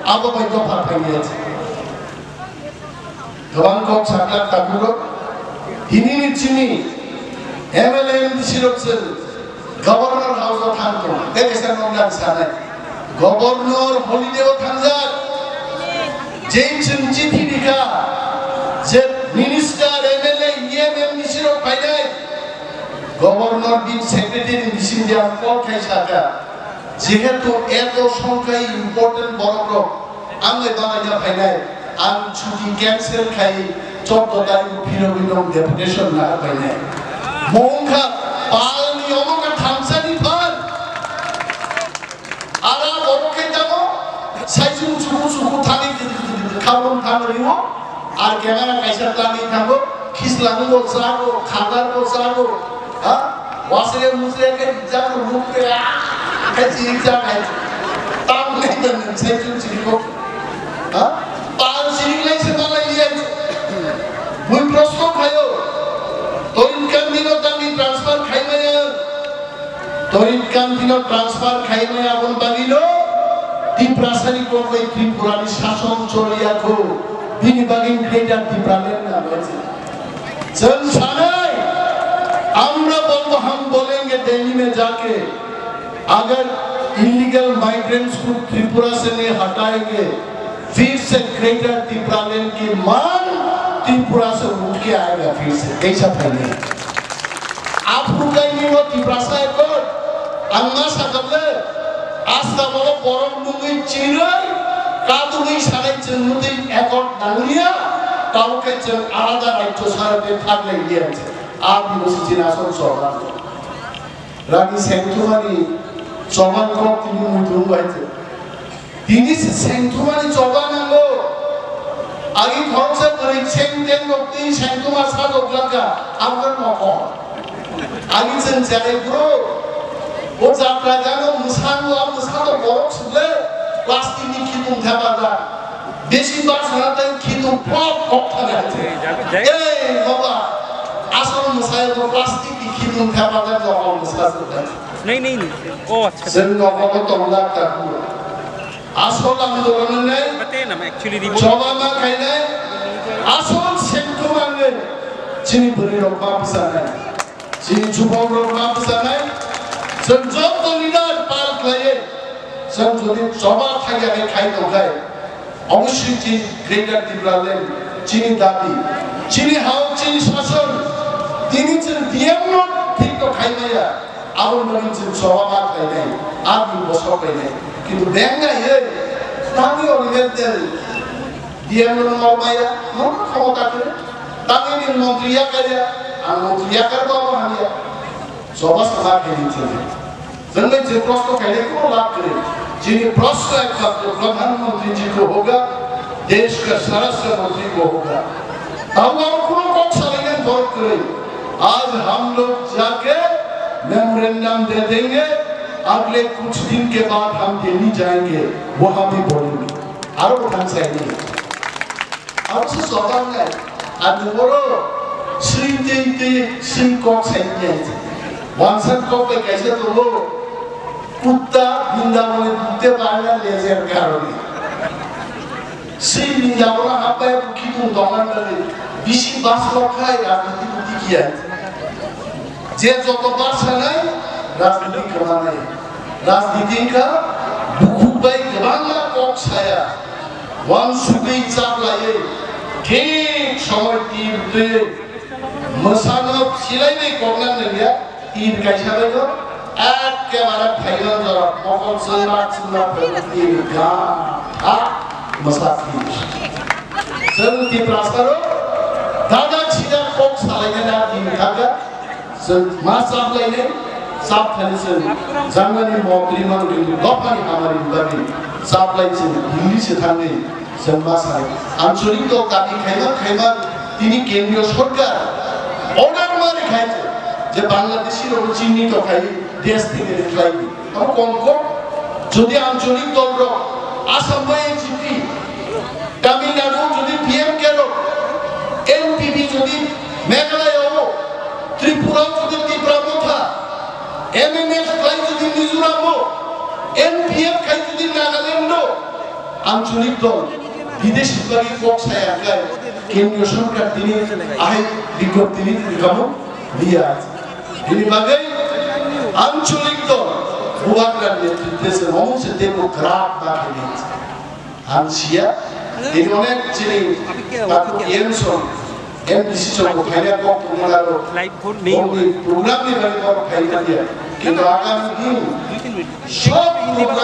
abo bai to phathai gobang kok saklar takuro hini chini MLM siroksen governor house of thanko ekesa nongan sanai governor holiday o thanjak jein chithi dikha je minister MLA EMM nisiro painai governor bin secretary nisin dia call khaisaka jehetu eto সংখ্যায় important বড় আমি বানাইয়া পাইনাই আম ছুটি cancel খাই 14 তারিখ ফিরবিনম deputation না পাইনাই মংখা পালনি অমকা থামসানি fun আরা বড়কে যাব সাইজুন Suku Suku Thani খাবন থানিও আর camera কাইসা টানি থাকো খিসলানি বলছাগো খাদার বলছাগো হ্যাঁ ওয়াসরে মুসরে কে যাবো মুখে কাজি জাগাই তাম নাই দেন সাইজুন সিরিকো হ্যাঁ পাল সিরিকলাই সে বালাই লিয়াই মুই প্রশ্ন খায়ো তরিন কান্দিনো তামি ট্রান্সফার খাইমায়া তরিন কান্দিনো ট্রান্সফার খাইমায়া বল বাগিলো ত্রিপুরাসারি কোই ত্রিপুরানি শাসন চলিয়া খো বিনি বাগিন ক্রেটার ত্রিপুরালেন না হয়েছে जन सानाई আমরা বলবো हम बोलेंगे दिल्ली में जाके अगर इलीगल माइग्रेंट्स को त्रिपुरा से नहीं हटाएंगे फिर से ग्रेटर त्रिपुरालैंड की मान त्रिपुरा से उठ के आएगा फिर से कैसा फैले आप रुकाई नहीं हो त्रिपुरा से एक और अन्ना सकले आस्था बोलो परम दुंगी चिराई कादुगी सारे चंदुदी एक और नांगिया কাউকে আলাদা রাজ্য সারাতে থাকলে গিয়ে আছে আর বসেছেন আসল সরকার রানী সেন্টুমানি চবান কর তিনি মুদ্রুম হয়েছে তিনি সেন্টুমানি চবান আলো আগে খরচে করে সেন্টেন লোকটি সেন্টুমা সাধক লাগা আমার নক আগে যেন যারে পুরো ও যাত্রা জানো মুসানো আর মুসানো বড় ছিলে প্লাস্টিক কি তুমি থাকা বেশি বার সারাটাই কিন্তু পপ কথা আছে এই বাবা আসল মশাই তো প্লাস্টিক কি কিন্তু খাবার দাও জমা মশলা नहीं नहीं ओ अच्छा সেন নকল তো আমরা কাকু আসল আন্দোলন নেই बताइए ना मैं एक्चुअली জমা না খাইলে আসল সেন্টু মানে চিনি বলি রকমা পিসা নাই চিনি যুবক রকমা পিসা নাই সেন যত লিডার পার খাইয়ে সেন যদি জমা থাকে আমি খাই তো খাই অবশ্যই চীন গ্রেটার ত্রিপুরাল্যান্ড চীনি দাবি চীনি হাও চীনি শাসন তিনি চেন দিয়ান্ন ঠিক তো খাই নাইয়া আবার মনে চেন সভা খাই নাই আর বছর খাই নাই কিন্তু ব্যাঙ্গা ইয়ে তামি অনিমেন্টেল দিয়ান্ন নরমাইয়া মন ক্ষমতা করে তামি দিন মন্ত্রিয়া কারিয়া আর মন্ত্রিয়া কারবা হানিয়া সভা সভা খাই দিচ্ছে জন্মে যে প্রশ্ন খাইলে কোনো লাভ করে जिन्हें प्रश्न एकमात्र प्रधानमंत्री जी को होगा देश का स्वराष्ट्र मंत्री को होगा हम आज हम लोग जाके मेमोरेंडम दे देंगे अगले कुछ दिन के बाद हम दिल्ली जाएंगे वहां भी बोलेंगे और उठान चाहिए और से सवाल है आज बोलो श्री जयते श्री को चाहिए वांसन को पे कैसे तो वो কুত্তা বৃন্দাবনে ঢুকতে পারে না লেজের কারণে সেই বৃন্দাবনে হাঁপায় কিন্তু দমানটারে বেশি বাস রক্ষায় রাজনীতি বুদ্ধি কি আছে যে যত বাসা নাই রাজনীতি করা নাই রাজনীতি কা দুখুবাই বাংলা কক ছায়া ওয়ান সুবেই চাপলায়ে ঠিক সময় তীরতে মশানব সিলাইনে করলেন না তীর কাইসা দেবো একেবারে ফাইনাল যারা মকল সৈরা চিন্তা প্রতি গা আ মসাফি সলতি প্রাসারো দাদা ছিলা কোক সালাইনে না দিন থাকা মাসাব লাইনে সাব খালিছে জাঙ্গানি মন্ত্রী মান কিন্তু দফানি আমারি দাবি সাব লাইছে দিল্লি সে থানে সমাসাই আঞ্চলিক তো দাবি খাইবা তিনি কেন্দ্রীয় সরকার অর্ডার মারে খাইছে যে বাংলাদেশীর ওপর চিহ্নিত খাই দেশ থেকে রেখাই আর কোন কোন যদি আঞ্চলিক দল আসাম জিপি তামিলনাড়ু যদি পিএম কেন এনপিপি যদি মেঘালয় হবো ত্রিপুরা যদি ত্রিপুরা মোথা এমএনএফ খাই যদি মিজোরাম এনপিএফ খাই যদি নাগাল্যান্ড আঞ্চলিক দল বিদেশ বিভাগীয় বক্সায় আগায় কেন্দ্রীয় সরকার তিনি আহে বিজ্ঞপ্তি নিকামো দিয়ে আছে তিনি বাগাই আঞ্চলিক দল ভুয়াগ্রার নেতৃত্বে মমসে ডেমোক্রাট বাকি দিয়েছে আনসিয়া তিনি অনেক যিনি এমসন এমডিসি চলবো খাইয়া বক্ত মোলারো লাইভ ভোট নেই প্রোগ্রাম নিয়ে খাইয়া দিয়ে কিন্তু আগামী দিন সব